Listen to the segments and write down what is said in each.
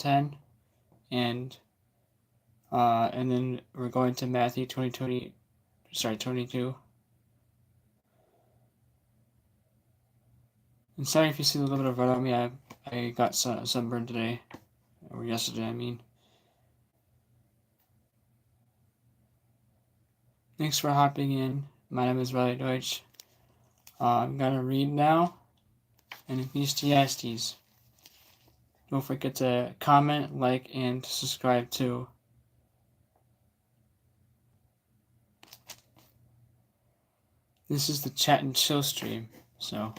10, and then we're going to Matthew 22. And sorry if you see a little bit of red on me. I got sunburned today, or yesterday, I mean. Thanks for hopping in. My name is Riley Deutsch. I'm gonna read now in Ecclesiastes. Don't forget to comment, like, and subscribe too. This is the chat and chill stream, so.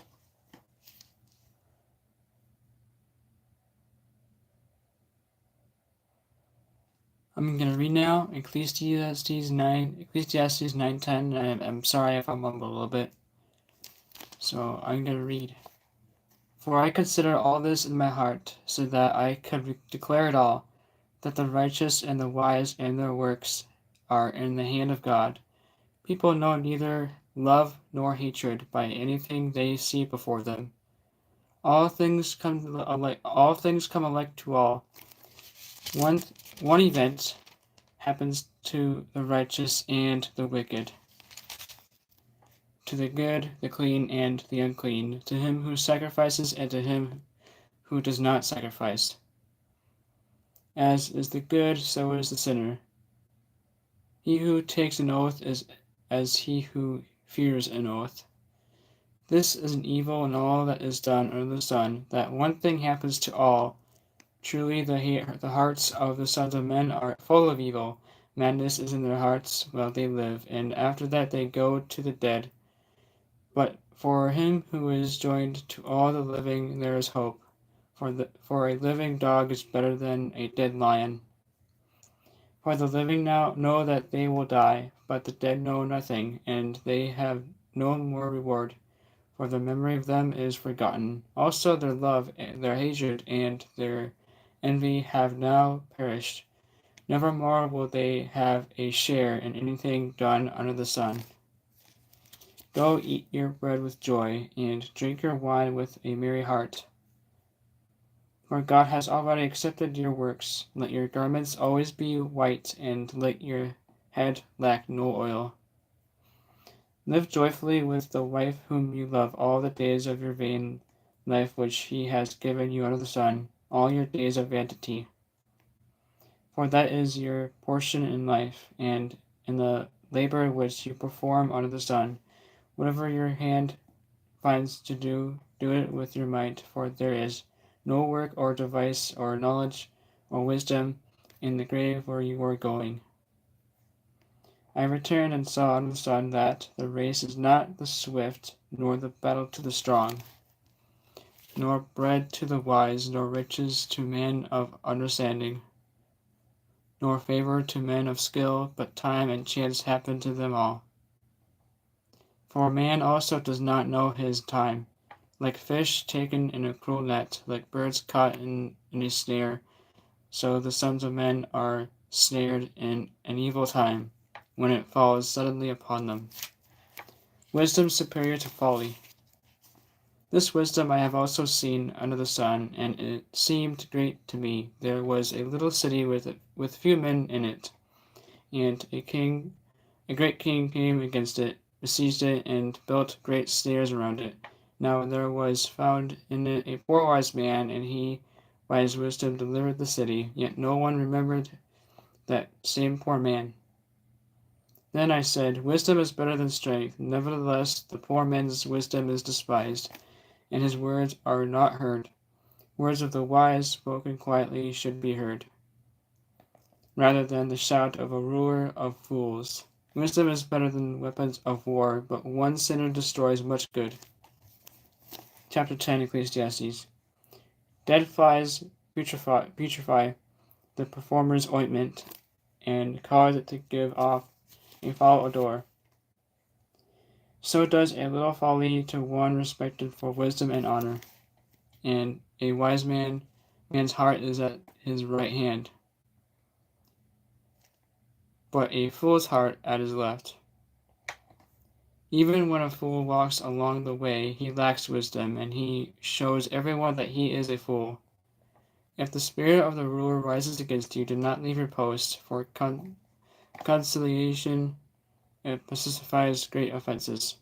I'm gonna read now Ecclesiastes 9:10. I'm sorry if I mumble a little bit. So I'm gonna read. For I consider all this in my heart, so that I could declare it all, that the righteous and the wise and their works are in the hand of God. People know neither love nor hatred by anything they see before them. All things come alike to all. One event happens to the righteous and the wicked, to the good, the clean, and the unclean, to him who sacrifices and to him who does not sacrifice. As is the good, so is the sinner. He who takes an oath is as he who fears an oath. This is an evil in all that is done under the sun, that one thing happens to all. Truly the hearts of the sons of men are full of evil. Madness is in their hearts while they live, and after that they go to the dead. But for him who is joined to all the living there is hope, for a living dog is better than a dead lion. For the living now know that they will die, but the dead know nothing, and they have no more reward, for the memory of them is forgotten. Also their love, their hatred, and their envy have now perished. Never more will they have a share in anything done under the sun. Go eat your bread with joy, and drink your wine with a merry heart. For God has already accepted your works. Let your garments always be white, and let your head lack no oil. Live joyfully with the wife whom you love all the days of your vain life which he has given you under the sun, all your days of vanity. For that is your portion in life, and in the labor which you perform under the sun. Whatever your hand finds to do, do it with your might, for there is no work or device or knowledge or wisdom in the grave where you are going. I returned and saw under the sun that the race is not the swift, nor the battle to the strong, nor bread to the wise, nor riches to men of understanding, nor favor to men of skill, but time and chance happen to them all. For man also does not know his time. Like fish taken in a cruel net, like birds caught in a snare, so the sons of men are snared in an evil time, when it falls suddenly upon them. Wisdom superior to folly. This wisdom I have also seen under the sun, and it seemed great to me. There was a little city with few men in it, and a great king came against it, besieged it, and built great snares around it. Now there was found in it a poor wise man, and he by his wisdom delivered the city, yet no one remembered that same poor man. Then I said, Wisdom is better than strength. Nevertheless, the poor man's wisdom is despised, and his words are not heard. Words of the wise, spoken quietly, should be heard, rather than the shout of a ruler of fools. Wisdom is better than weapons of war, but one sinner destroys much good. Chapter 10, Ecclesiastes. Dead flies putrefy the performer's ointment, and cause it to give off a foul odor. So does a little folly to one respected for wisdom and honor, and a wise man's heart is at his right hand, but a fool's heart at his left. Even when a fool walks along the way, he lacks wisdom, and he shows everyone that he is a fool. If the spirit of the ruler rises against you, do not leave your post, for conciliation it pacifies great offenses.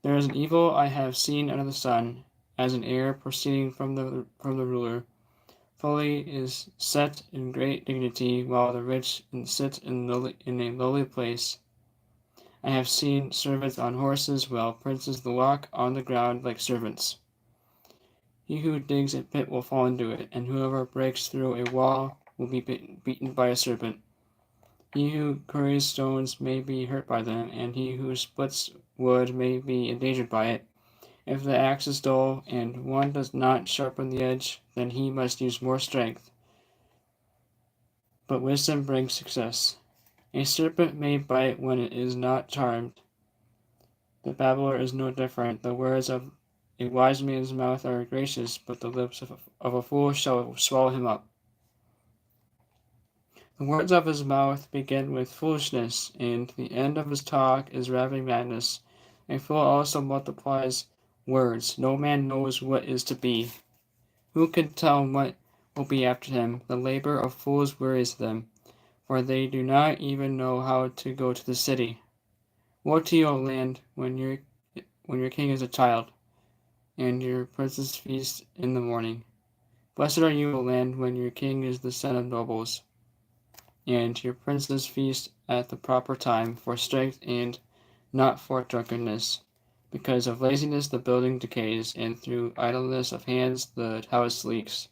There is an evil I have seen under the sun, as an heir proceeding from the ruler. Folly is set in great dignity, while the rich sit in a lowly place. I have seen servants on horses, while princes walk on the ground like servants. He who digs a pit will fall into it, and whoever breaks through a wall will be beaten by a serpent. He who carries stones may be hurt by them, and he who splits wood may be endangered by it. If the axe is dull, and one does not sharpen the edge, then he must use more strength. But wisdom brings success. A serpent may bite when it is not charmed. The babbler is no different. The words of a wise man's mouth are gracious, but the lips of a fool shall swallow him up. The words of his mouth begin with foolishness, and the end of his talk is raving madness. A fool also multiplies words. No man knows what is to be. Who can tell what will be after him? The labor of fools wearies them, for they do not even know how to go to the city. Woe to you, O land, when your king is a child, and your princes feast in the morning. Blessed are you, O land, when your king is the son of nobles, and your princes feast at the proper time, for strength and not for drunkenness. Because of laziness the building decays, and through idleness of hands the house leaks.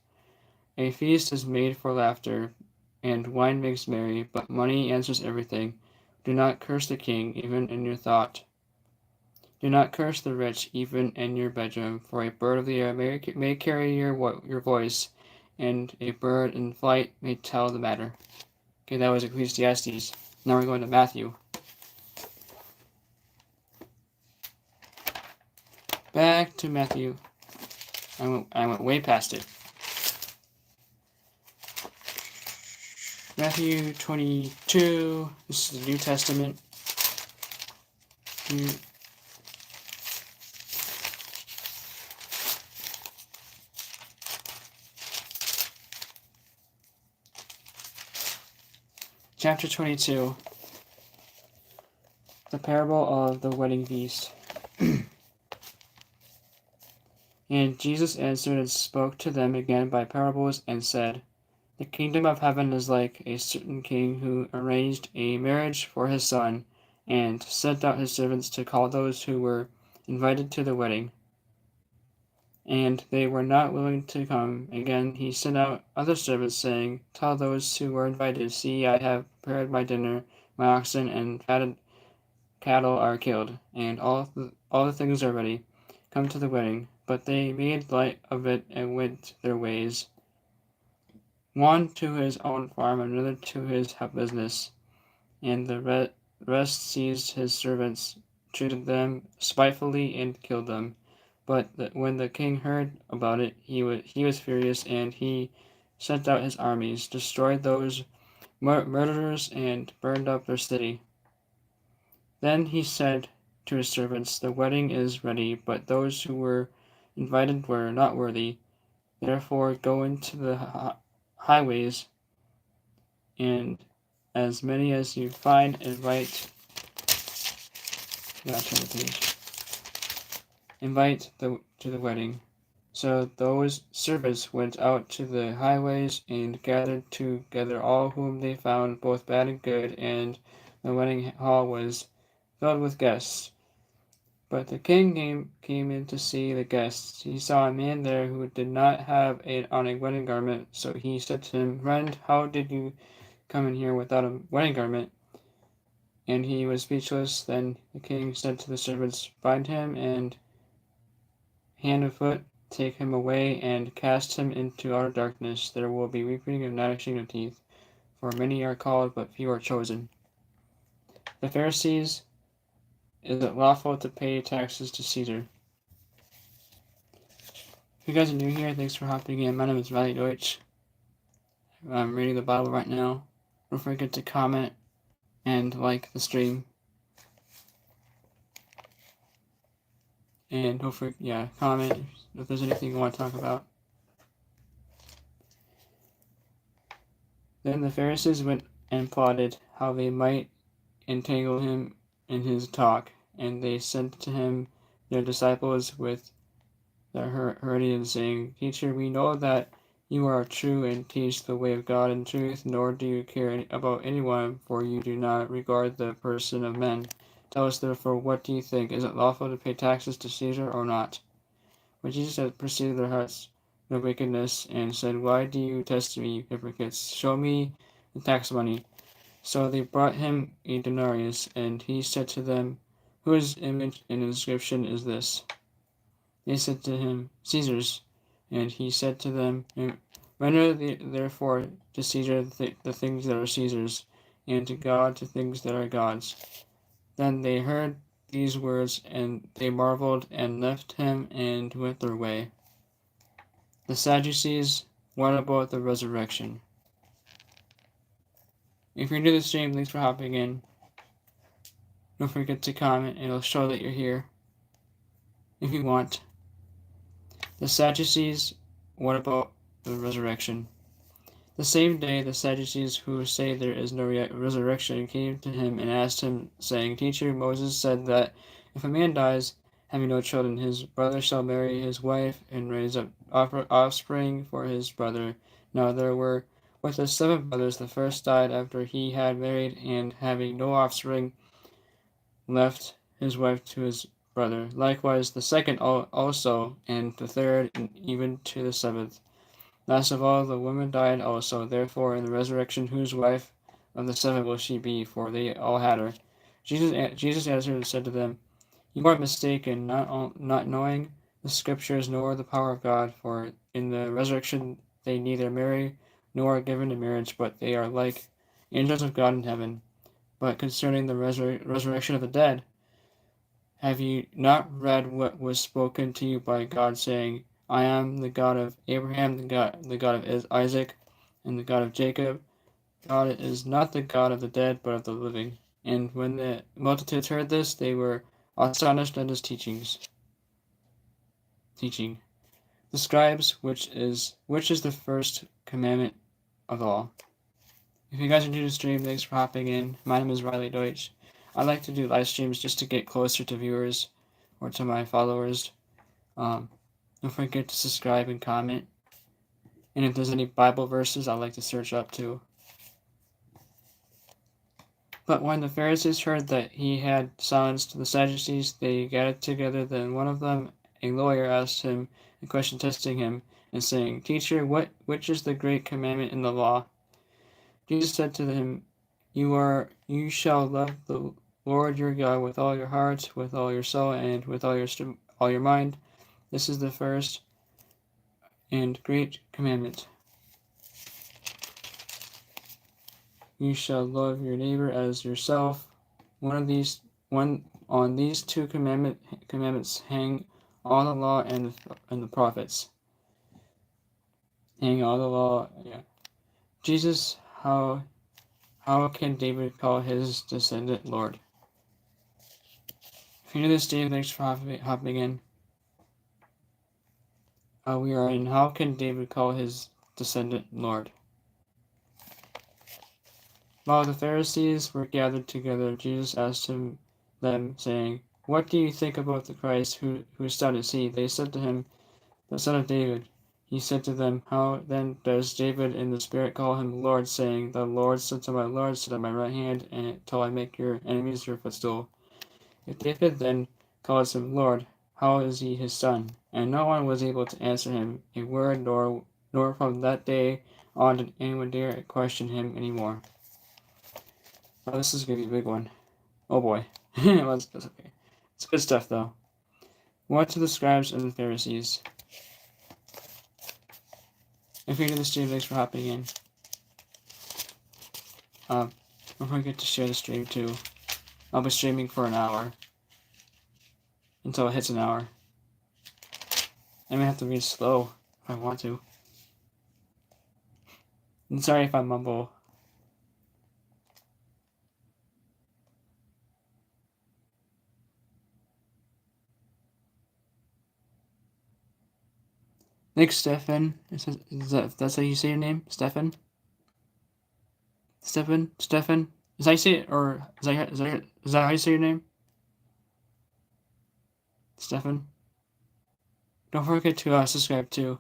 A feast is made for laughter, and wine makes merry, but money answers everything. Do not curse the king, even in your thought. Do not curse the rich, even in your bedroom, for a bird of the air may carry your voice, and a bird in flight may tell the matter. Okay, that was Ecclesiastes. Now we're going to Matthew. Back to Matthew. I went way past it. Matthew 22. This is the New Testament. Chapter 22. The parable of the wedding feast. And Jesus answered and spoke to them again by parables, and said, The kingdom of heaven is like a certain king who arranged a marriage for his son, and sent out his servants to call those who were invited to the wedding. And they were not willing to come. Again he sent out other servants, saying, Tell those who were invited, See, I have prepared my dinner, my oxen and fatted cattle are killed, and all the things are ready. Come to the wedding. But they made light of it and went their ways, one to his own farm, another to his business. And the rest seized his servants, treated them spitefully, and killed them. But when the king heard about it, he was furious, and he sent out his armies, destroyed those murderers, and burned up their city. Then he said to his servants, The wedding is ready, but those who were invited were not worthy. Therefore go into the highways, and as many as you find, invite to the wedding. So those servants went out to the highways and gathered together all whom they found, both bad and good, and the wedding hall was filled with guests. But the king came in to see the guests. He saw a man there who did not have on a wedding garment. So he said to him, Friend, how did you come in here without a wedding garment? And he was speechless. Then the king said to the servants, Bind him and hand and foot, take him away, and cast him into outer darkness. There will be weeping and gnashing of teeth, for many are called, but few are chosen. The Pharisees, is it lawful to pay taxes to Caesar? If you guys are new here, thanks for hopping in. My name is Riley Deutsch. I'm reading the Bible right now. Don't forget to comment and like the stream. And don't forget, comment if there's anything you want to talk about. Then the Pharisees went and plotted how they might entangle him in his talk, and they sent to him their disciples with the Herodians, saying, Teacher, we know that you are true and teach the way of God in truth, nor do you care about anyone, for you do not regard the person of men. Tell us therefore, what do you think? Is it lawful to pay taxes to Caesar or not? But Jesus had perceived their hearts, their wickedness, and said, Why do you test me, you hypocrites? Show me the tax money. So they brought him a denarius, and he said to them, Whose image and inscription is this? They said to him, Caesar's. And he said to them, Render therefore to Caesar the things that are Caesar's, and to God the things that are God's. Then they heard these words, and they marveled, and left him, and went their way. The Sadducees, what about the resurrection? If you're new to the stream, thanks for hopping in. Don't forget to comment, it'll show that you're here, if you want. The Sadducees, what about the resurrection? The same day the Sadducees, who say there is no resurrection, came to him and asked him, saying, Teacher, Moses said that if a man dies, having no children, his brother shall marry his wife and raise up offspring for his brother. Now there were with us 7 brothers. The first died after he had married, and having no offspring, left his wife to his brother. Likewise the second also, and the third, and even to the 7th. Last of all, the woman died also. Therefore, in the resurrection, whose wife of the 7 will she be? For they all had her. Jesus answered and said to them, You are mistaken, not knowing the Scriptures nor the power of God. For in the resurrection they neither marry nor are given in marriage, but they are like angels of God in heaven. But concerning the resurrection of the dead, have you not read what was spoken to you by God, saying, I am the God of Abraham, the God of Isaac, and the God of Jacob? God is not the God of the dead, but of the living. And when the multitudes heard this, they were astonished at his teaching. The scribes, which is the first commandment of all. If you guys are new to the stream, thanks for hopping in. My name is Riley Deutsch. I like to do live streams just to get closer to viewers or to my followers. Don't forget to subscribe and comment. And if there's any Bible verses, I'd like to search up too. But when the Pharisees heard that he had silenced the Sadducees, they gathered together. Then one of them, a lawyer, asked him a question, testing him, and saying, Teacher, which is the great commandment in the law? Jesus said to him, You shall love the Lord your God with all your heart, with all your soul, and with all your mind. This is the first and great commandment. You shall love your neighbor as yourself. On these 2 commandments hang all the law and the prophets. Hang all the law. Yeah. Jesus, how can David call his descendant Lord? If you're new to this stream, thanks for hopping in. We are in how can David call his descendant Lord? While the Pharisees were gathered together, Jesus asked them, saying, What do you think about the Christ? Whose son is he? They said to him, The son of David. He said to them, How then does David in the Spirit call him Lord, saying, The Lord said to my Lord, Sit at my right hand, until I make your enemies your footstool? If David then calls him Lord, how is he his son? And no one was able to answer him a word, nor from that day on did anyone dare question him any more. Oh, this is going to be a big one. Oh boy. That's okay. It's good stuff, though. What to the scribes and the Pharisees? If you're new to the stream, thanks for hopping in. Don't forget to share the stream, too. I'll be streaming for an hour. Until it hits an hour. I may have to read slow if I want to. And sorry if I mumble. Thanks, Stefan. That's how you say your name? Stefan? Stefan? Is I say it, or is that how you say your name? Stefan? Don't forget to subscribe too.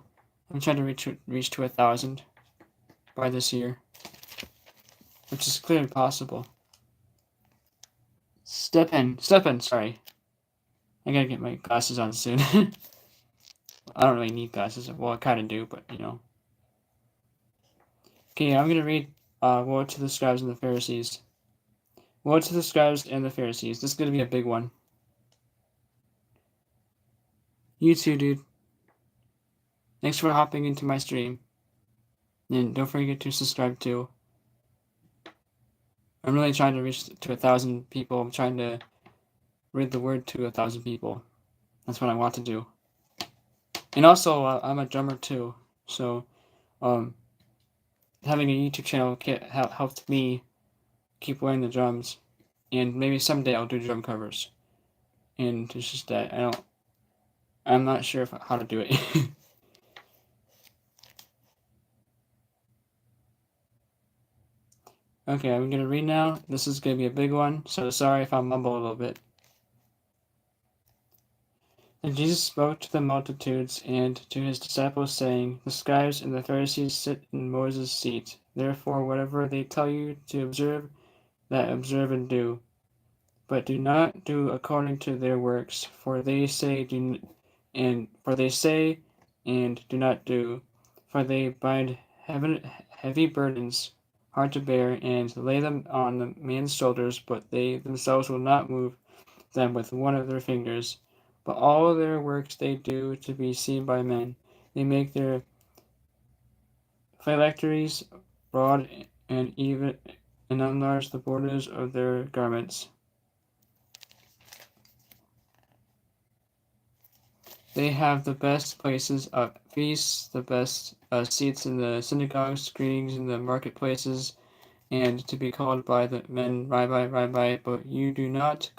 I'm trying to reach to 1,000 by this year, which is clearly possible. Stefan, sorry. I gotta get my glasses on soon. I don't really need glasses. Well, I kind of do, but you know. Okay, I'm gonna read Woe to the Scribes and the Pharisees. Woe to the Scribes and the Pharisees. This is gonna be a big one. You too, dude. Thanks for hopping into my stream. And don't forget to subscribe too. I'm really trying to reach to 1,000 people. I'm trying to read the word to 1,000 people. That's what I want to do. And also, I'm a drummer too. So, having a YouTube channel helped me keep wearing the drums. And maybe someday I'll do drum covers. And it's just that I'm not sure how to do it. Okay, I'm gonna read now. This is gonna be a big one, so sorry if I mumble a little bit. And Jesus spoke to the multitudes and to his disciples, saying, The scribes and the Pharisees sit in Moses' seat. Therefore, whatever they tell you to observe, that observe and do. But do not do according to their works, for they say and do not do. For they bind heavy burdens, hard to bear, and lay them on the man's shoulders, but they themselves will not move them with one of their fingers. But all their works they do to be seen by men. They make their phylacteries broad and even and enlarge the borders of their garments. They have the best places of feasts, the best seats in the synagogues, greetings in the marketplaces, and to be called by the men Rabbi, Rabbi. But you do not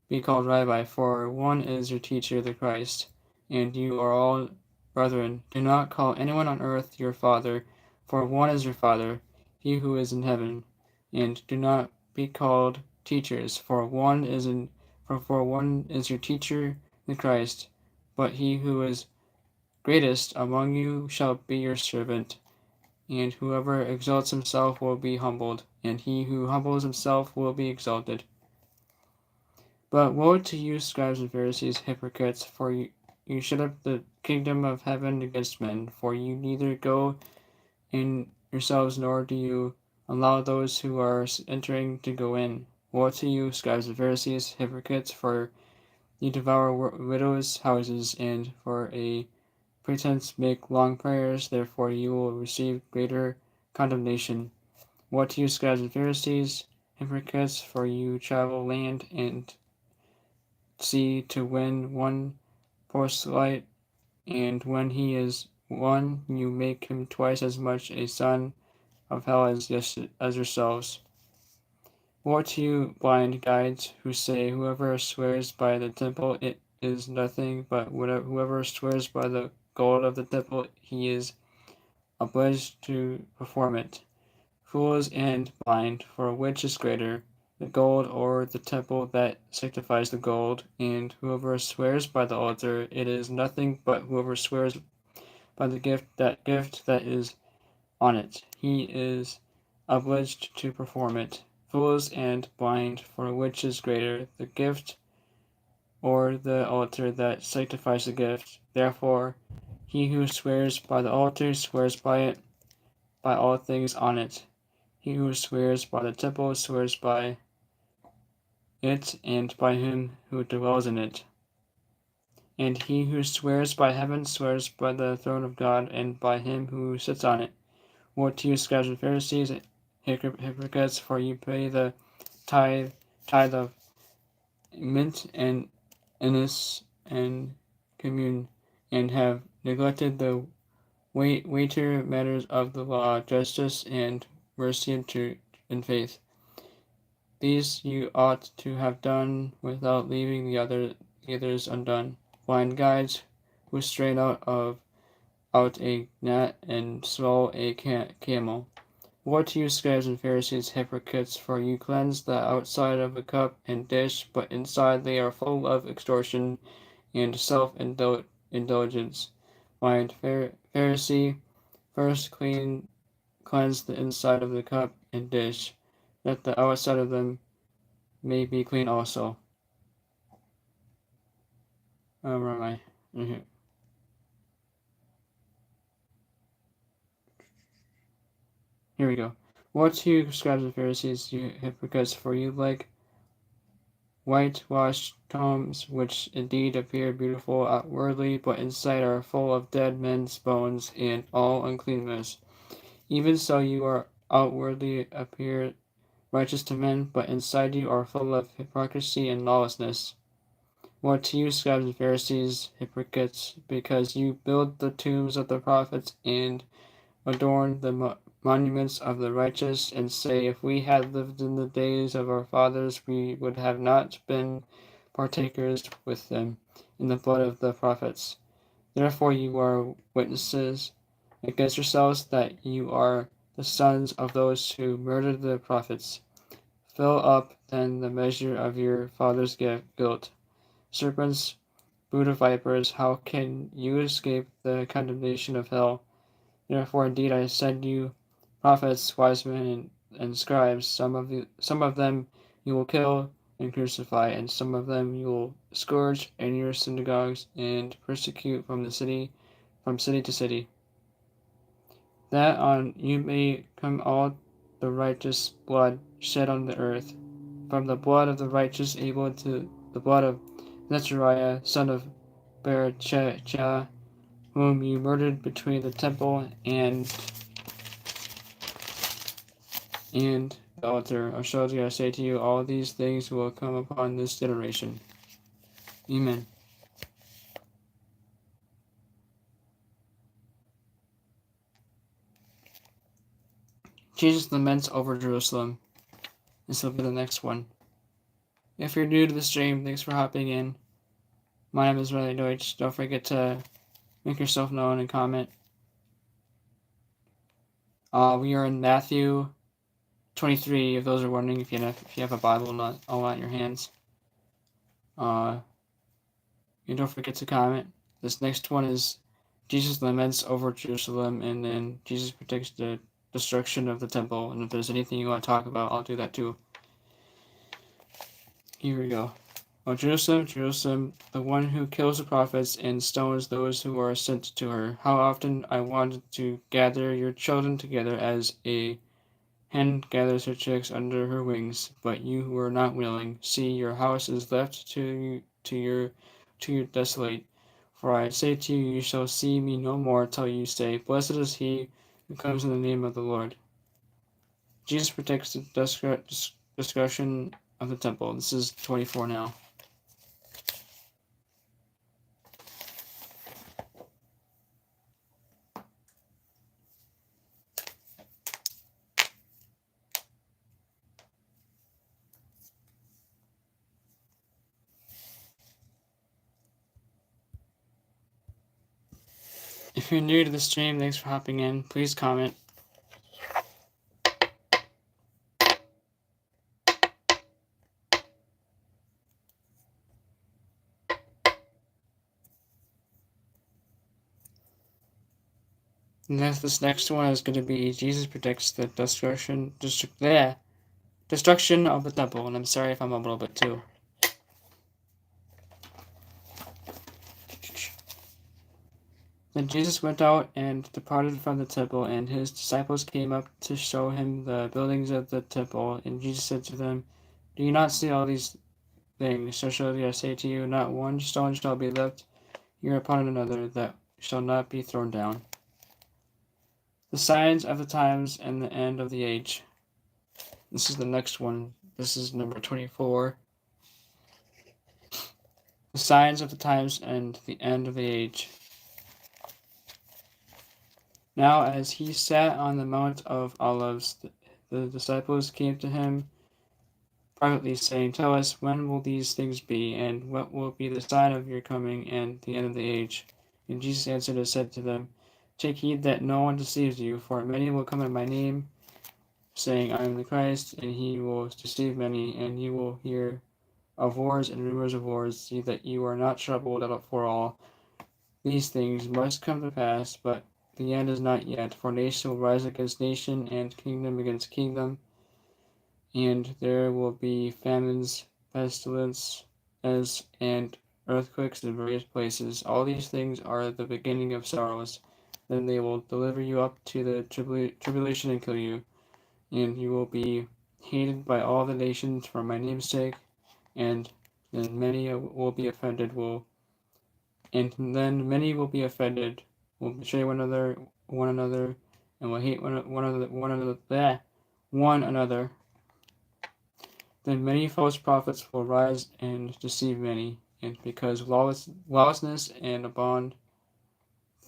be called Rabbi, for one is your teacher, the Christ, and you are all brethren. Do not call anyone on earth your father, for one is your Father, he who is in heaven. And do not be called teachers, for one is your teacher, the Christ. But he who is greatest among you shall be your servant. And whoever exalts himself will be humbled, and he who humbles himself will be exalted. But woe to you, scribes and Pharisees, hypocrites, for you shut up the kingdom of heaven against men, for you neither go in yourselves, nor do you allow those who are entering to go in. Woe to you, scribes and Pharisees, hypocrites, for you devour widows' houses, and for a pretense make long prayers, therefore you will receive greater condemnation. Woe to you, scribes and Pharisees, hypocrites, for you travel land and sea to win one proselyte, and when he is won, you make him twice as much a son of hell as yourselves. Woe to you, blind guides, who say, Whoever swears by the temple, it is nothing, but whoever swears by the gold of the temple, he is obliged to perform it. Fools and blind, for which is greater, the gold or the temple that sanctifies the gold? And whoever swears by the altar, it is nothing, but whoever swears by the gift that is on it, he is obliged to perform it. Fools and blind, for which is greater, the gift or the altar that sanctifies the gift? Therefore, he who swears by the altar swears by it, by all things on it. He who swears by the temple swears by it, and by him who dwells in it. And he who swears by heaven swears by the throne of God, and by him who sits on it. Woe to you, scribes and Pharisees, hypocrites, for you pay the tithe of mint and anise and commune, and have neglected the weightier matters of the law, justice and mercy and truth and faith. These you ought to have done without leaving the others undone. Blind guides, who strain out a gnat and swallow a camel. Woe to you, scribes and Pharisees, hypocrites, for you cleanse the outside of the cup and dish, but inside they are full of extortion and self-indulgence. Mind Pharisee, first cleanse the inside of the cup and dish, that the outside of them may be clean also. Where am I? Here. Here we go. Woe to you, scribes and Pharisees, you hypocrites, for you like whitewashed tombs, which indeed appear beautiful outwardly, but inside are full of dead men's bones and all uncleanness. Even so, you are outwardly appear righteous to men, but inside you are full of hypocrisy and lawlessness. Woe to you, scribes and Pharisees, hypocrites, because you build the tombs of the prophets and adorn the monuments of the righteous, and say, if we had lived in the days of our fathers, we would have not been partakers with them in the blood of the prophets. Therefore you are witnesses against yourselves that you are the sons of those who murdered the prophets. Fill up then the measure of your father's guilt. Serpents, brood of vipers, how can you escape the condemnation of hell? Therefore indeed I send you prophets, wise men, and scribes. Some of them you will kill and crucify, and some of them you will scourge in your synagogues and persecute from city to city, that on you may come all the righteous blood shed on the earth, from the blood of the righteous Abel to the blood of Zechariah, son of Berechiah, whom you murdered between the temple and the altar. Assuredly I say to you, all these things will come upon this generation. Amen. Jesus laments over Jerusalem. This will be the next one. If you're new to the stream, thanks for hopping in. My name is Riley Deutsch. Don't forget to make yourself known and comment. We are in Matthew 23, if those are wondering, if you have a Bible not all in your hands. And don't forget to comment. This next one is Jesus laments over Jerusalem, and then Jesus predicts the destruction of the temple. And if there's anything you want to talk about, I'll do that too. Here we go. O Jerusalem, Jerusalem, the one who kills the prophets and stones those who are sent to her. How often I wanted to gather your children together as a hen gathers her chicks under her wings, but you were not willing. See, your house is left to your desolate. For I say to you, you shall see me no more till you say, blessed is he who comes in the name of the Lord. Jesus predicts the destruction of the temple. This is 24 now. If you're new to the stream, thanks for hopping in. Please comment. And then this next one is going to be Jesus predicts the destruction of the temple. And I'm sorry if I'm a little bit too. Then Jesus went out and departed from the temple, and his disciples came up to show him the buildings of the temple. And Jesus said to them, do you not see all these things? So surely I say to you, not one stone shall be left here upon another that shall not be thrown down. The signs of the times and the end of the age. This is the next one. This is number 24. The signs of the times and the end of the age. Now as he sat on the Mount of Olives, the disciples came to him privately, saying, tell us, when will these things be, and what will be the sign of your coming and the end of the age? And Jesus answered and said to them, take heed that no one deceives you, for many will come in my name, saying, I am the Christ, and he will deceive many, and you will hear of wars and rumors of wars. See that you are not troubled for all. These things must come to pass, but the end is not yet. For nation will rise against nation, and kingdom against kingdom, and there will be famines, pestilence, and earthquakes in various places. All these things are the beginning of sorrows. Then they will deliver you up to the tribulation and kill you, and you will be hated by all the nations for my name's sake, and then many will be offended, will betray one another, and will hate one another. Then many false prophets will rise and deceive many, and because lawlessness and abound,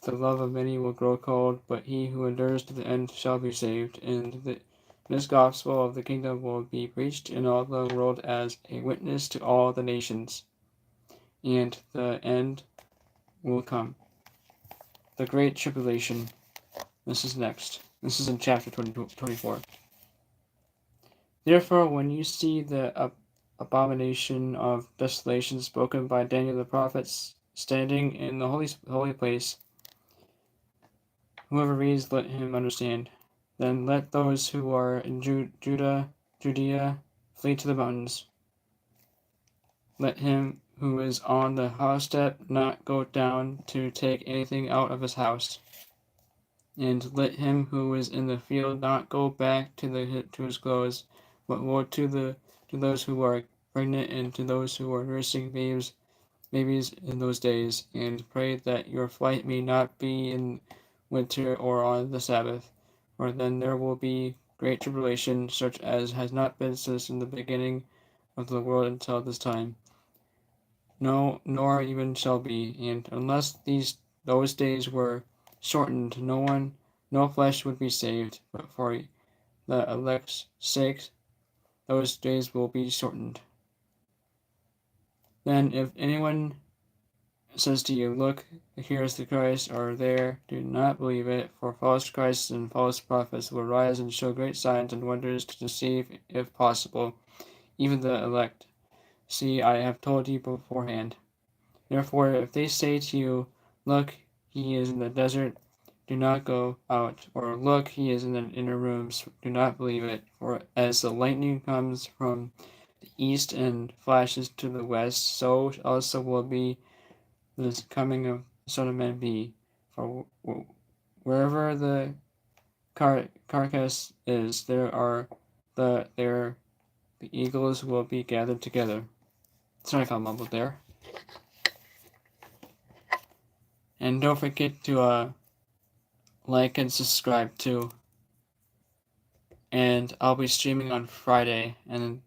the love of many will grow cold, but he who endures to the end shall be saved. And this gospel of the kingdom will be preached in all the world as a witness to all the nations, and the end will come. The Great Tribulation. This is next. This is in chapter 24. Therefore, when you see the abomination of desolation spoken by Daniel the prophet standing in the holy place, whoever reads, let him understand. Then let those who are in Judea, flee to the mountains. Let him who is on the housestop not go down to take anything out of his house. And let him who is in the field not go back to his clothes, but woe to those who are pregnant and to those who are nursing babies in those days. And pray that your flight may not be in winter or on the Sabbath, for then there will be great tribulation, such as has not been since in the beginning of the world until this time. No, nor even shall be. And unless those days were shortened, no flesh would be saved. But for the elect's sake, those days will be shortened. Then, if anyone says to you, look, here is the Christ, or there, do not believe it, for false Christs and false prophets will rise and show great signs and wonders to deceive, if possible, even the elect. See, I have told you beforehand. Therefore, if they say to you, look, he is in the desert, do not go out, or look, he is in the inner rooms, do not believe it. For as the lightning comes from the east and flashes to the west, so also will be the coming of the Son of Man be. For wherever the carcass is, the eagles will be gathered together. Sorry if I mumbled there. And don't forget to like and subscribe too. And I'll be streaming on Friday, and then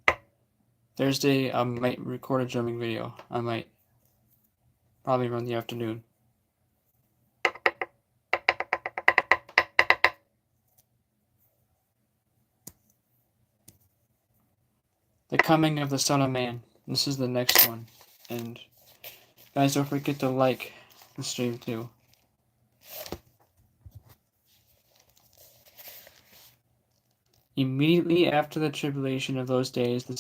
Thursday I might record a drumming video. I might probably around the afternoon. The Coming of the Son of Man. This is the next one. And guys, don't forget to like the stream too. Immediately after the tribulation of those days, the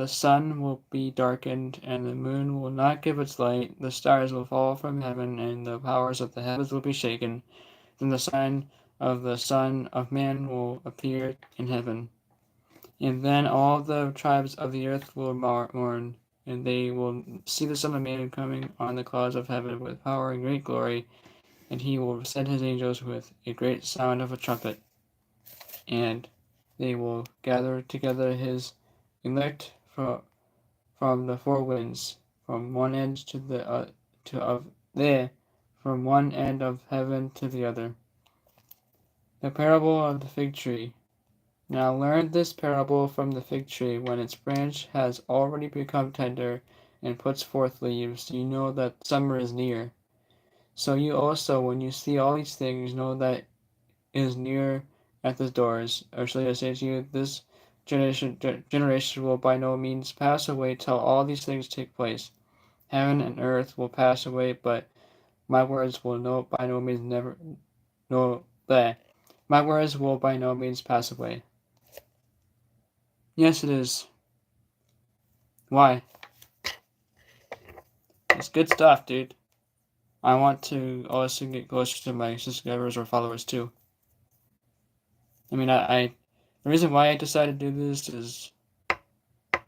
sun will be darkened, and the moon will not give its light. The stars will fall from heaven, and the powers of the heavens will be shaken. Then the sign of the Son of Man will appear in heaven. And then all the tribes of the earth will mourn, and they will see the Son of Man coming on the clouds of heaven with power and great glory, and he will send his angels with a great sound of a trumpet, and they will gather together his elect from the four winds, from one end from one end of heaven to the other. The parable of the fig tree. Now learn this parable from the fig tree. When its branch has already become tender and puts forth leaves, you know that summer is near. So you also, when you see all these things, know that it is near at the doors. Or shall I say to you, this generation will by no means pass away till all these things take place. Heaven and earth will pass away, but my words will by no means pass away. Yes, it is. Why? It's good stuff, dude. I want to also get closer to my subscribers or followers too. I mean, the reason why I decided to do this is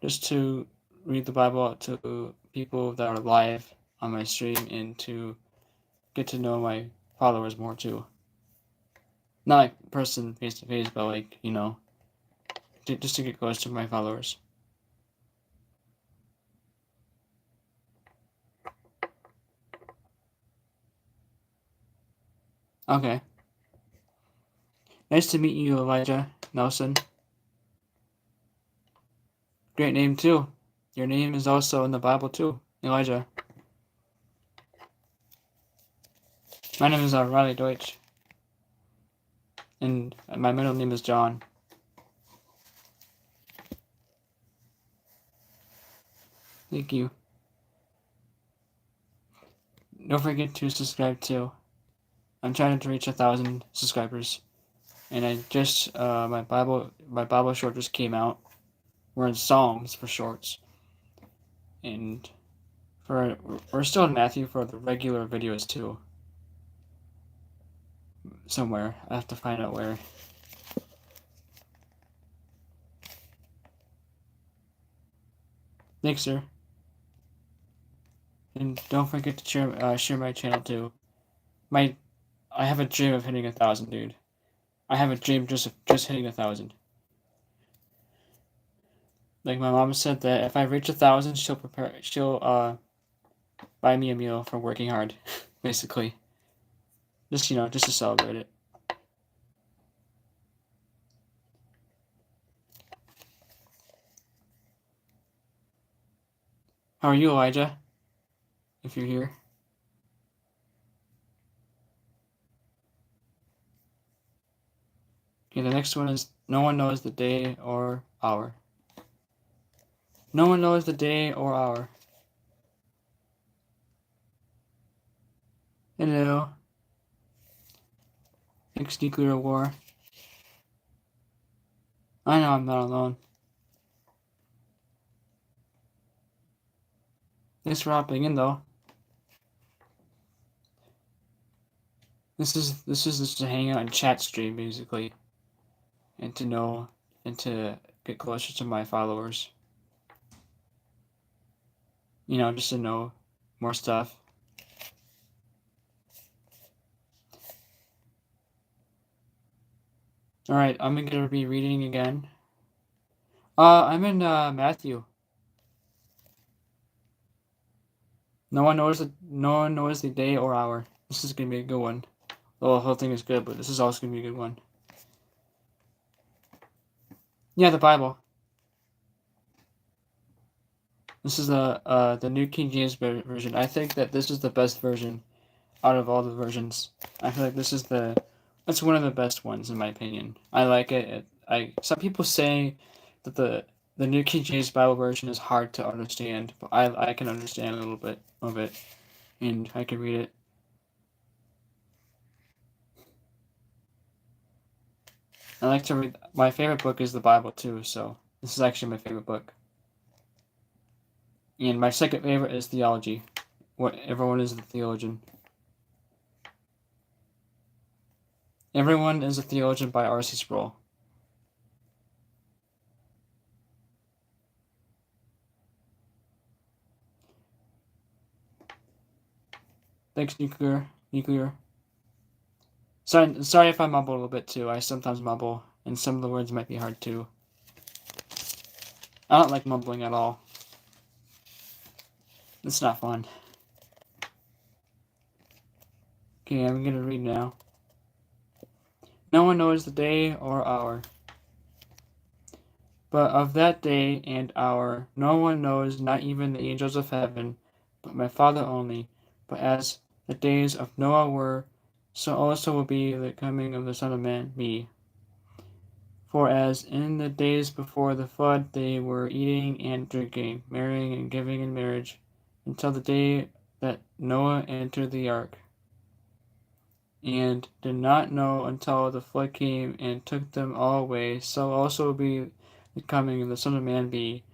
just to read the Bible to people that are live on my stream and to get to know my followers more too. Not like person face to face, but like, just to get close to my followers. Okay. Nice to meet you, Elijah Nelson. Great name too. Your name is also in the Bible too, Elijah. My name is Riley Deutsch, and my middle name is John. Thank you. Don't forget to subscribe too. I'm trying to reach 1,000 subscribers, and I just my Bible short just came out. We're in Psalms for shorts, and we're still in Matthew for the regular videos too. Somewhere I have to find out where. Thanks, sir. And don't forget to share my channel too. I have a dream of hitting 1,000, dude. I have a dream just hitting 1,000. Like my mom said that if I reach 1,000, she'll buy me a meal for working hard, basically. Just just to celebrate it. How are you, Elijah? If you're here. Okay, the next one is no one knows the day or hour. No one knows the day or hour. Hello. Next nuclear war. I know I'm not alone. Thanks for hopping in though. This is just a hangout and chat stream basically. And to get closer to my followers. Just to know more stuff. Alright, I'm gonna be reading again. I'm in Matthew. No one knows the day or hour. This is gonna be a good one. The whole thing is good, but this is also gonna be a good one. Yeah, the Bible. This is the New King James version. I think that this is the best version out of all the versions. I feel like that's one of the best ones in my opinion. I like it. Some people say that the New King James Bible version is hard to understand, but I can understand a little bit of it, and I can read it. I like to read. My favorite book is the Bible too, so this is actually my favorite book. And my second favorite is theology. What everyone is a theologian. Everyone is a Theologian by R.C. Sproul. Thanks, Nuclear. Sorry if I mumble a little bit too. I sometimes mumble, and some of the words might be hard too. I don't like mumbling at all. It's not fun. Okay, I'm gonna read now. No one knows the day or hour. But of that day and hour no one knows, not even the angels of heaven, but my Father only. But as the days of Noah were, so also will be the coming of the Son of Man, me. For as in the days before the flood they were eating and drinking, marrying and giving in marriage, until the day that Noah entered the ark, and did not know until the flood came and took them all away, so also will be the coming of the Son of Man be.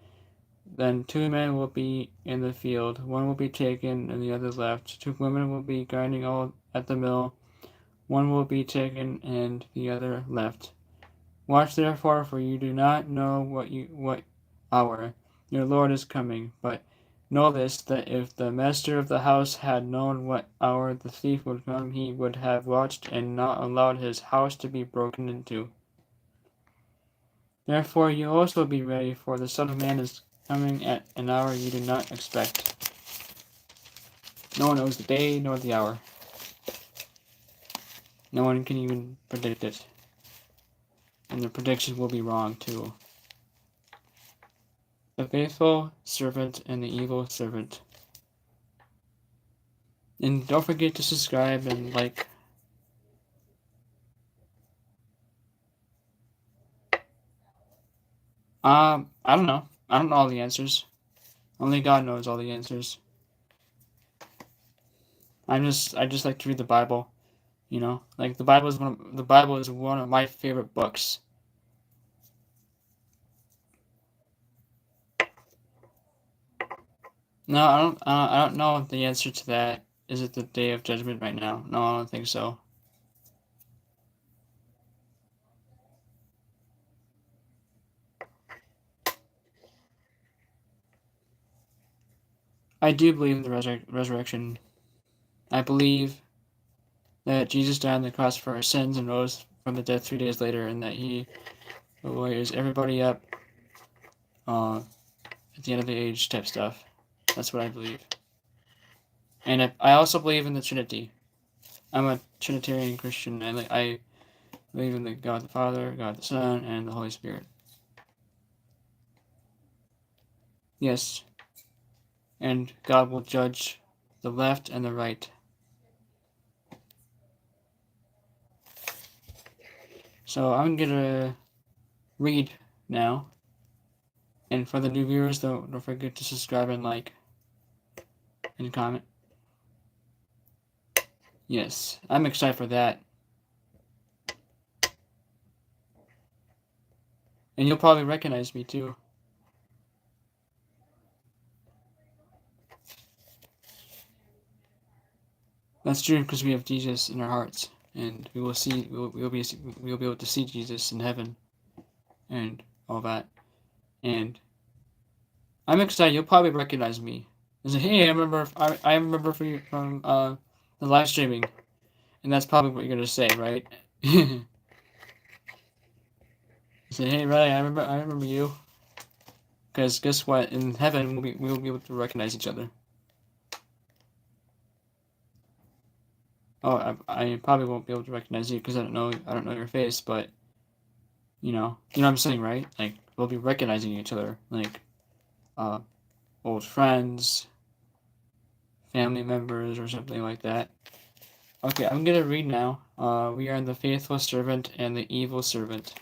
Then 2 men will be in the field, one will be taken and the other left. 2 women will be grinding all at the mill, one will be taken and the other left. Watch therefore, for you do not know what hour your Lord is coming. But know this, that if the master of the house had known what hour the thief would come, he would have watched and not allowed his house to be broken into. Therefore you also be ready, for the Son of Man is coming at an hour you do not expect. No one knows the day nor the hour. No one can even predict it. And the prediction will be wrong too. The faithful servant and the evil servant. And don't forget to subscribe and like. I don't know. I don't know all the answers. Only God knows all the answers. I just like to read the Bible. You know, like the Bible is one of my favorite books. No, I don't know the answer to that. Is it the day of judgment right now? No, I don't think so. I do believe in the resurrection. I believe that Jesus died on the cross for our sins and rose from the dead 3 days later, and that he raise everybody up at the end of the age type stuff. That's what I believe. And I also believe in the Trinity. I'm a Trinitarian Christian, and I believe in the God the Father, God the Son, and the Holy Spirit. Yes. And God will judge the left and the right. So I'm gonna read now. And for the new viewers, don't forget to subscribe and like and comment. Yes, I'm excited for that. And you'll probably recognize me too. That's true, because we have Jesus in our hearts, and we'll be able to see Jesus in heaven, and all that. And I'm excited. You'll probably recognize me. And say, hey, I remember from the live streaming, and that's probably what you're gonna say, right? Say, hey, Ray, I remember you. Because guess what? In heaven, we'll be able to recognize each other. Oh, I probably won't be able to recognize you because I don't know your face, but you know what I'm saying, right? Like we'll be recognizing each other, like old friends, family members, or something like that. Okay, I'm gonna read now. We are in the faithful servant and the evil servant.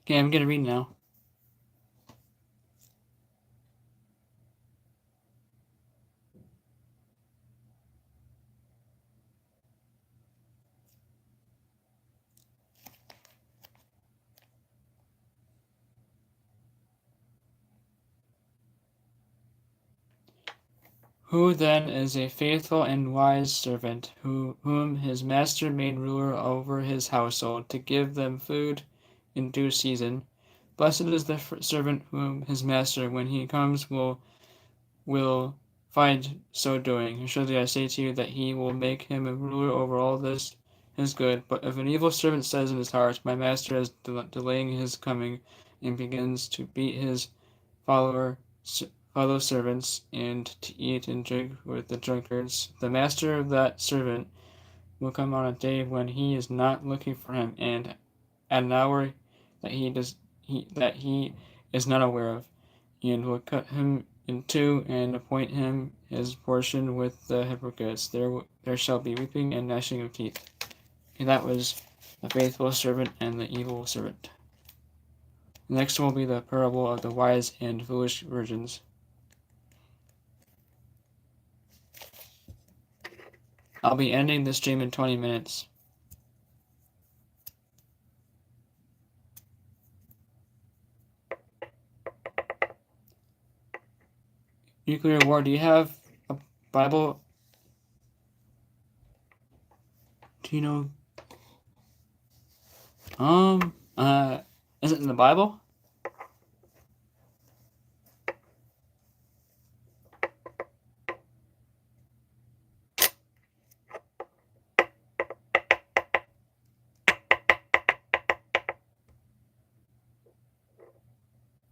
Okay, I'm gonna read now. Who then is a faithful and wise servant, whom his master made ruler over his household, to give them food in due season? Blessed is the servant whom his master, when he comes, will find so doing. Surely I say to you that he will make him a ruler over all this his good. But if an evil servant says in his heart, my master is delaying his coming, and begins to beat his follower fellow servants, and to eat and drink with the drunkards, the master of that servant will come on a day when he is not looking for him, and at an hour that he is not aware of, and will cut him in two, and appoint him his portion with the hypocrites. There shall be weeping and gnashing of teeth. And that was the faithful servant and the evil servant. The next one will be the parable of the wise and foolish virgins. I'll be ending the stream in 20 minutes. Nuclear war. Do you have a Bible? Do you know? Is it in the Bible?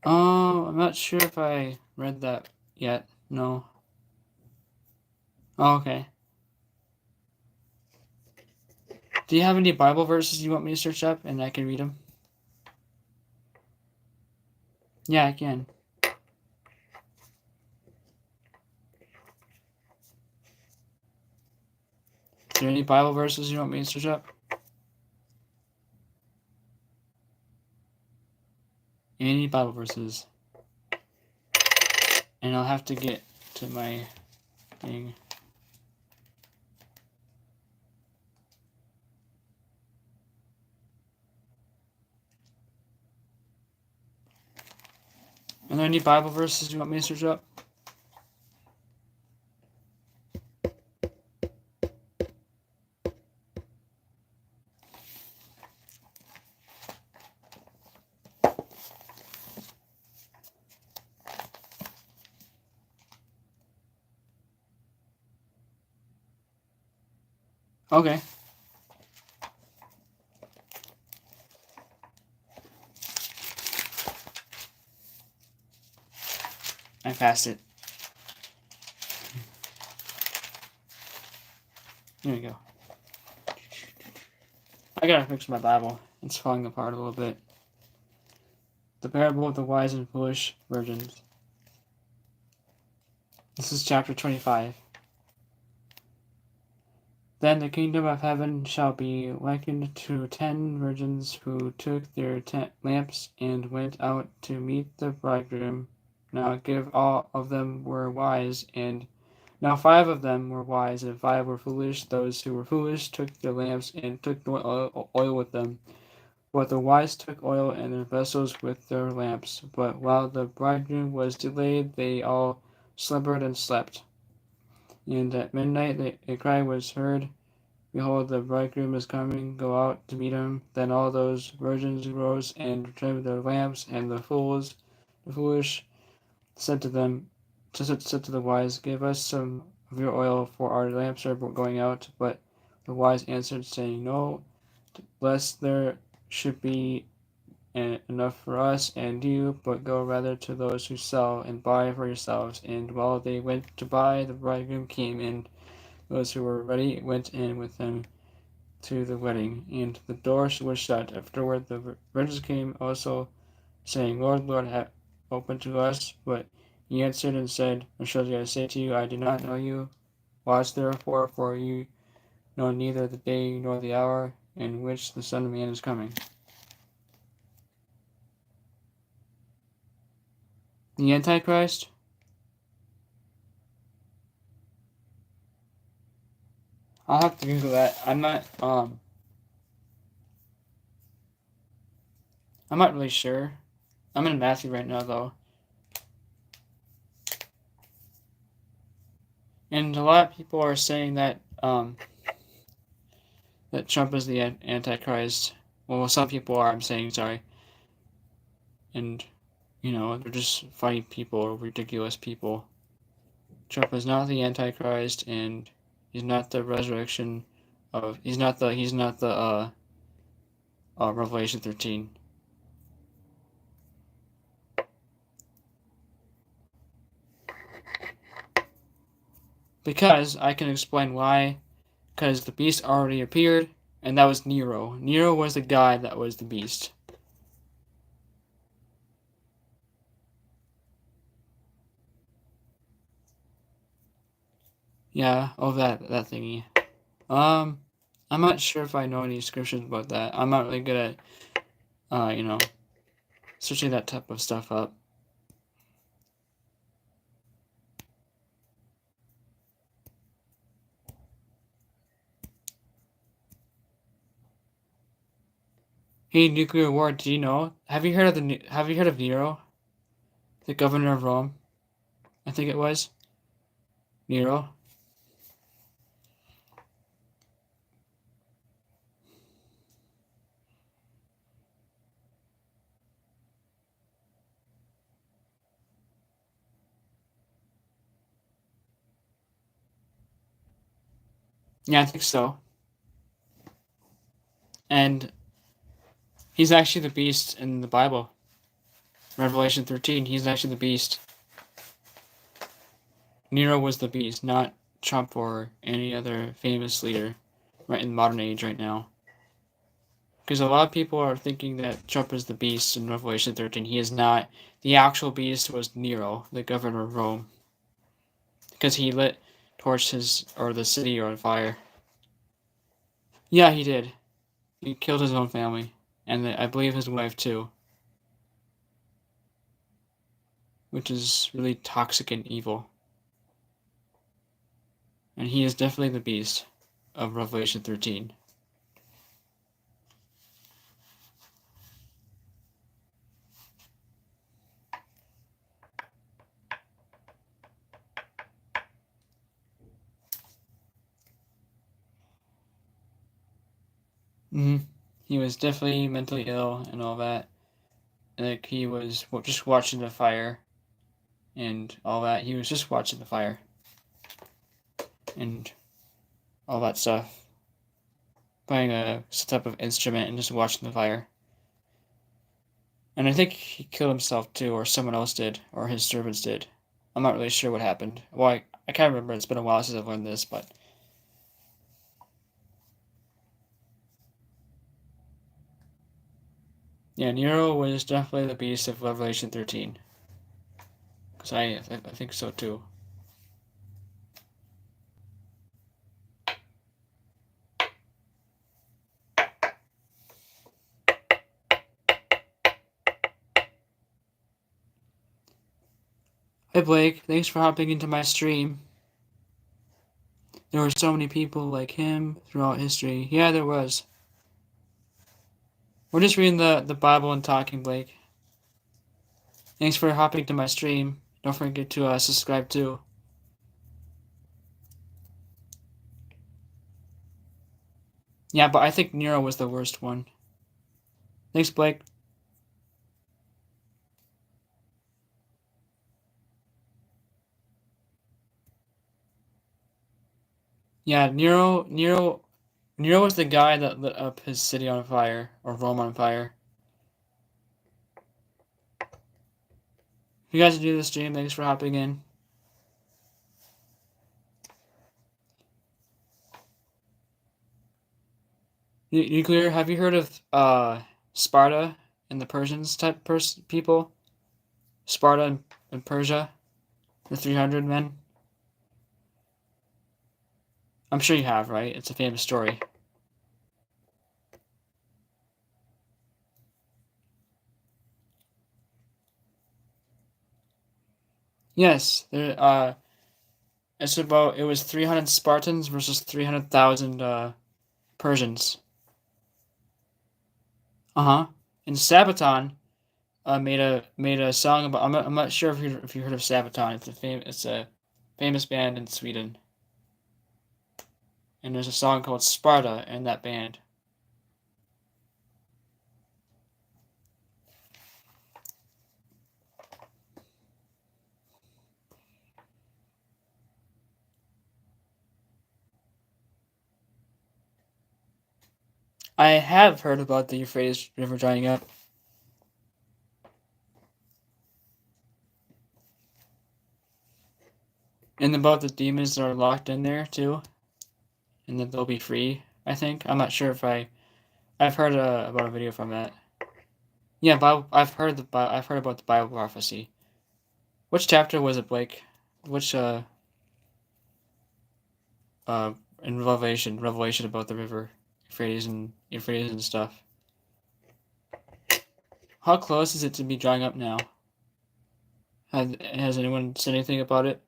I'm not sure if I read that yet. No. Oh, okay. Do you have any Bible verses you want me to search up and I can read them? Yeah, I can. Is there any Bible verses you want me to search up? Any Bible verses. And I'll have to get to my thing. Are there any Bible verses you want me to search up? Okay. I passed it. Here we go. I gotta fix my Bible. It's falling apart a little bit. The parable of the wise and foolish virgins. This is chapter 25. Then the kingdom of heaven shall be likened to 10 virgins who took their lamps and went out to meet the bridegroom. Now all of them were wise, and now 5 of them were wise, and 5 were foolish. Those who were foolish took their lamps and took no oil with them. But the wise took oil in their vessels with their lamps. But while the bridegroom was delayed, they all slumbered and slept. And at midnight a cry was heard, Behold, the bridegroom is coming, go out to meet him. Then all those virgins rose and trimmed their lamps, and the foolish said to the wise, Give us some of your oil, for our lamps are going out. But the wise answered, saying, No, lest there should be enough for us and you, but go rather to those who sell and buy for yourselves. And while they went to buy, the bridegroom came, and those who were ready went in with him to the wedding, and the door was shut. Afterward the virgins came also, saying, Lord, Lord, open to us. But he answered and said, Assuredly I say to you, I do not know you. Watch therefore, for you know neither the day nor the hour in which the Son of Man is coming. The Antichrist? I'll have to Google that. I'm not really sure. I'm in Matthew right now though. And a lot of people are saying that that Trump is the Antichrist. Well, some people are, I'm saying, sorry. And, they're just funny people, ridiculous people. Trump is not the Antichrist, and he's not the resurrection of, he's not the Revelation 13. Because I can explain why. Because the beast already appeared, and that was Nero. Nero was the guy that was the beast. Yeah, that thingy. I'm not sure if I know any scriptures about that. I'm not really good at, searching that type of stuff up. Hey, nuclear war. Do you know? Have you heard of Have you heard of Nero, the governor of Rome? I think it was Nero. Yeah, I think so. And he's actually the beast in the Bible. Revelation 13. He's actually the beast. Nero was the beast, not Trump or any other famous leader right in modern age right now. Because a lot of people are thinking that Trump is the beast in Revelation 13. He is not. The actual beast was Nero, the governor of Rome. Because he lit torches or the city on fire. Yeah, he did. He killed his own family. And I believe his wife too. Which is really toxic and evil. And he is definitely the beast of Revelation 13. Mm-hmm. He was definitely mentally ill and all that. Like he was just watching the fire and all that. He was just watching the fire and all that stuff. Playing some type of instrument and just watching the fire. And I think he killed himself too, or someone else did, or his servants did. I'm not really sure what happened. Well, I can't remember. It's been a while since I've learned this, but yeah, Nero was definitely the beast of Revelation 13. Because I think so too. Hey Blake, thanks for hopping into my stream. There were so many people like him throughout history. Yeah, there was. We're just reading the Bible and talking, Blake. Thanks for hopping to my stream. Don't forget to subscribe too. Yeah, but I think Nero was the worst one. Thanks, Blake. Yeah, Nero was the guy that lit up his city on fire, or Rome on fire. You guys do the stream, thanks for hopping in. Nuclear, have you heard of Sparta and the Persians type people? Sparta and Persia, the 300 men? I'm sure you have, right? It's a famous story. Yes, it was 300 Spartans versus 300,000 Persians. Uh-huh. And Sabaton made a song about. I'm not sure if you heard of Sabaton. It's a famous band in Sweden. And there's a song called Sparta in that band. I have heard about the Euphrates River drying up. And about the demons that are locked in there too, and that they'll be free. I think I'm not sure if I've heard about a video from that. Yeah, I've heard about the Bible prophecy. Which chapter was it, Blake? Which uh in Revelation about the river Euphrates and stuff. How close is it to be drying up now? Has anyone said anything about it?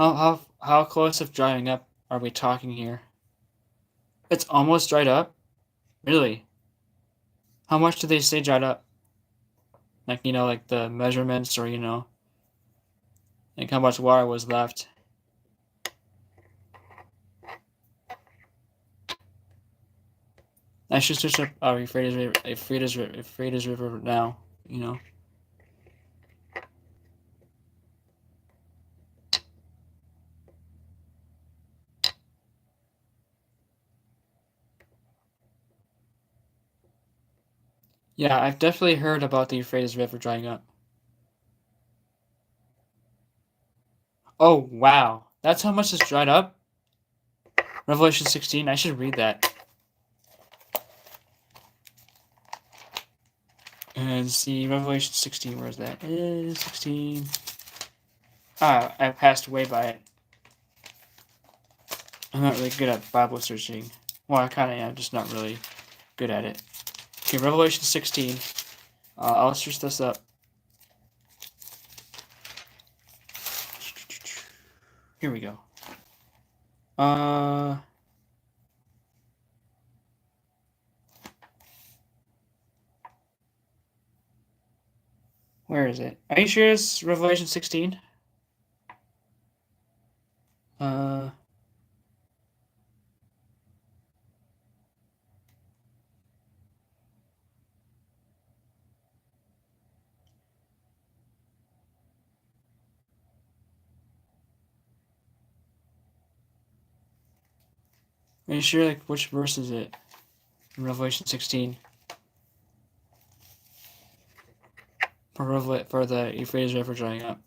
How close of drying up are we talking here? It's almost dried up? Really? How much do they say dried up? Like, like the measurements or, like how much water was left. I should switch up Euphrates River now, Yeah, I've definitely heard about the Euphrates River drying up. Oh, wow. That's how much it's dried up? Revelation 16, I should read that. And see, Revelation 16, where is that? 16. Ah, I passed way by it. I'm not really good at Bible searching. Well, I kind of am, just not really good at it. Okay, Revelation 16. I'll search this up. Here we go. Where is it? Are you sure it's Revelation 16? Are you sure, like, which verse is it? In Revelation 16. For the Euphrates River drying up.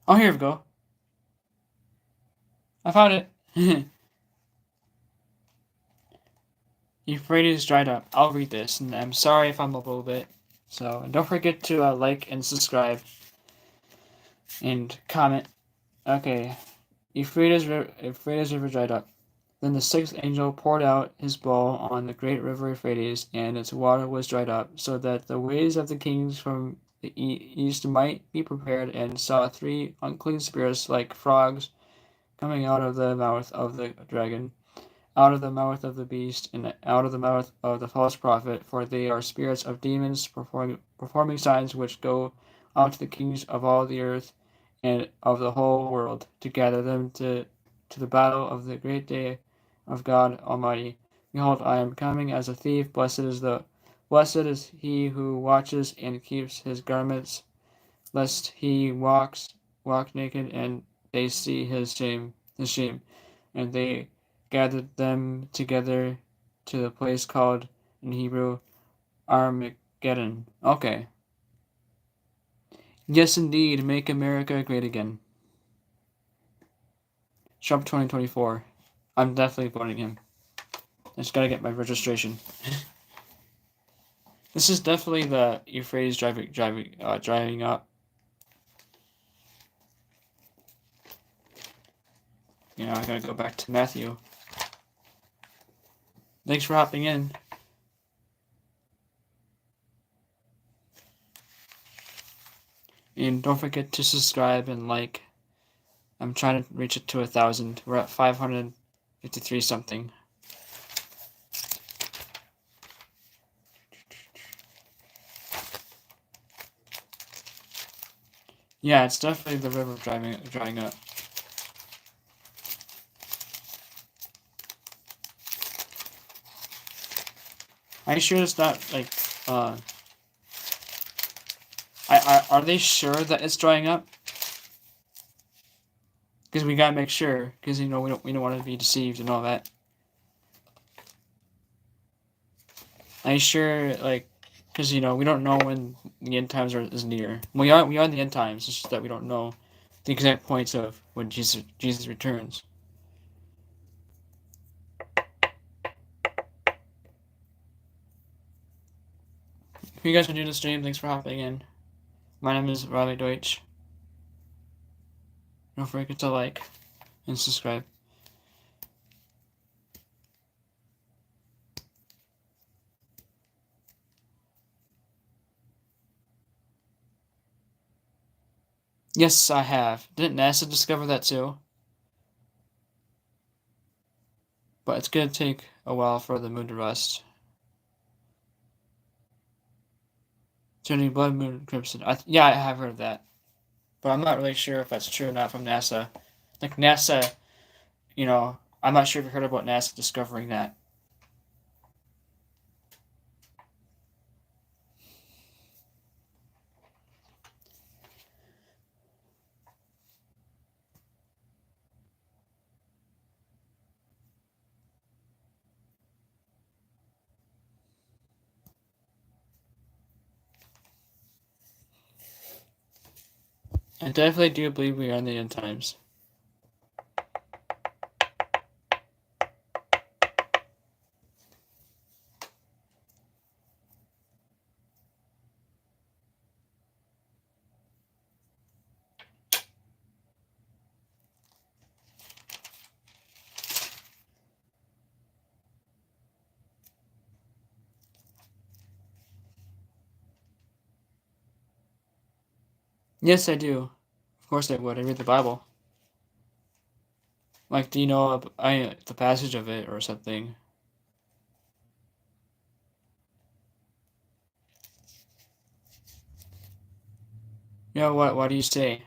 Oh, here we go. I found it. Euphrates dried up. I'll read this, and I'm sorry if I'm a little bit. So don't forget to like and subscribe and comment. Okay, Euphrates River dried up. Then the sixth angel poured out his bowl on the great river Euphrates, and its water was dried up, so that the ways of the kings from the east might be prepared, and saw three unclean spirits like frogs coming out of the mouth of the dragon, out of the mouth of the beast, and out of the mouth of the false prophet, for they are spirits of demons performing signs which go out to the kings of all the earth and of the whole world, to gather them to the battle of the great day of God Almighty. Behold, I am coming as a thief. Blessed is he who watches and keeps his garments, lest he walk naked and they see his shame. And they gathered them together to the place called in Hebrew Armageddon. Okay. Yes, indeed, make America great again. Trump 2024. I'm definitely voting him. I just gotta get my registration. This is definitely the Euphrates driving up. I gotta go back to Matthew. Thanks for hopping in. And don't forget to subscribe and like. I'm trying to reach it to 1,000. We're at 553 something. Yeah, it's definitely the river drying up. Are you sure it's not like are they sure that it's drying up? Because we gotta make sure, because we don't want to be deceived and all that. Are you sure, like, because we don't know when the end times is near. We are in the end times. It's just that we don't know the exact points of when Jesus returns. If you guys are new to the stream, thanks for hopping in. My name is Riley Deutsch. Don't forget to like and subscribe. Yes, I have. Didn't NASA discover that too? But it's gonna take a while for the moon to rust. Turning blood moon crimson. Yeah, I have heard of that. But I'm not really sure if that's true or not from NASA. Like NASA, I'm not sure if you heard about NASA discovering that. I definitely do believe we are in the end times. Yes, I do. Of course I would. I read the Bible. Like, do you know the passage of it or something? What do you say?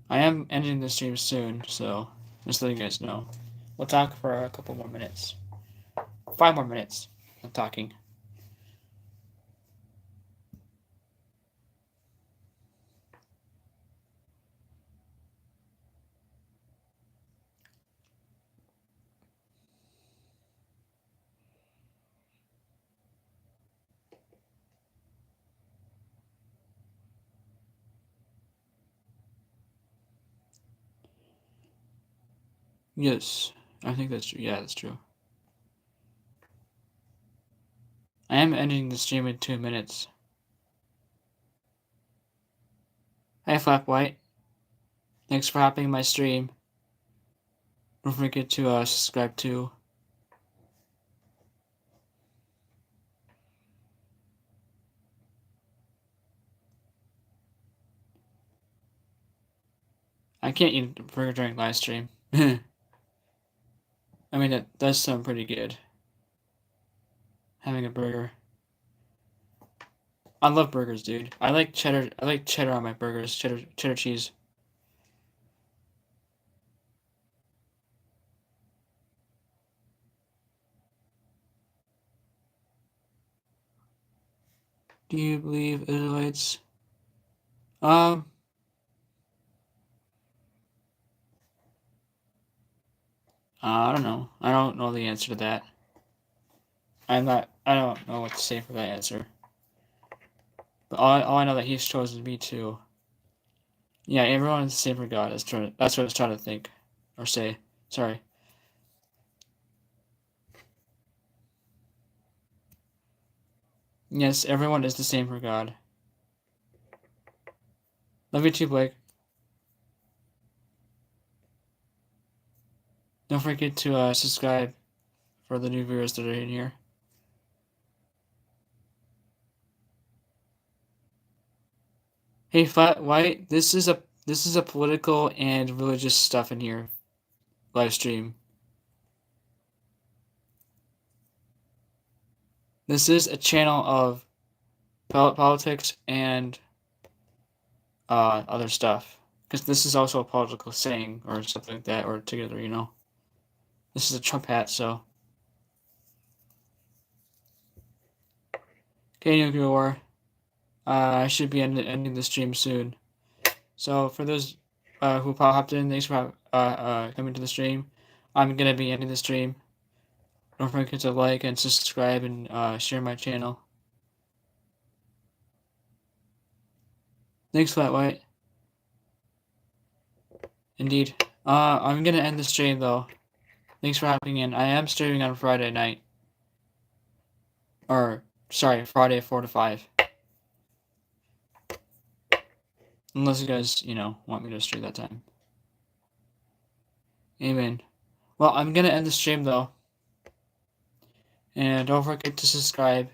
I am ending the stream soon, so just letting you guys know. We'll talk for a couple more minutes. 5 more minutes of talking. Yes, I think that's true. Yeah, that's true. I am ending the stream in 2 minutes. Hi, Flap White. Thanks for hopping my stream. Don't forget to subscribe too. I can't eat a burger during live stream. I mean, that does sound pretty good. Having a burger. I love burgers, dude. I like cheddar. I like cheddar on my burgers. Cheddar cheese. Do you believe Israelites? I don't know. I don't know the answer to that. I don't know what to say for that answer. But all I know that He's chosen me to. Yeah, everyone is the same for God. That's what I was trying to think or say. Sorry. Yes, everyone is the same for God. Love you too, Blake. Don't forget to subscribe for the new viewers that are in here. Hey, Flat White, this is a political and religious stuff in here. Live stream. This is a channel of politics and other stuff. Because this is also a political saying or something like that, or together, This is a Trump hat, so. Okay, Nuclear War. I should be ending the stream soon. So for those who hopped in, thanks for coming to the stream. I'm gonna be ending the stream. Don't forget to like and subscribe and share my channel. Thanks, Flat White. Indeed. I'm gonna end the stream though. Thanks for hopping in. I am streaming on Friday night. Or, sorry, Friday 4 to 5. Unless you guys, want me to stream that time. Amen. Well, I'm gonna end the stream though. And don't forget to subscribe.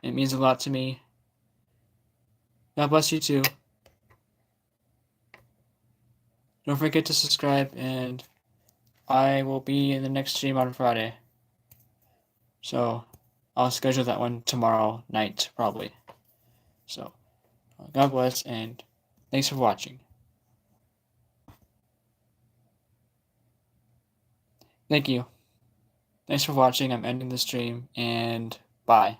It means a lot to me. God bless you too. Don't forget to subscribe, and I will be in the next stream on Friday. So I'll schedule that one tomorrow night, probably. So God bless, and thanks for watching. Thank you. Thanks for watching. I'm ending the stream, and bye.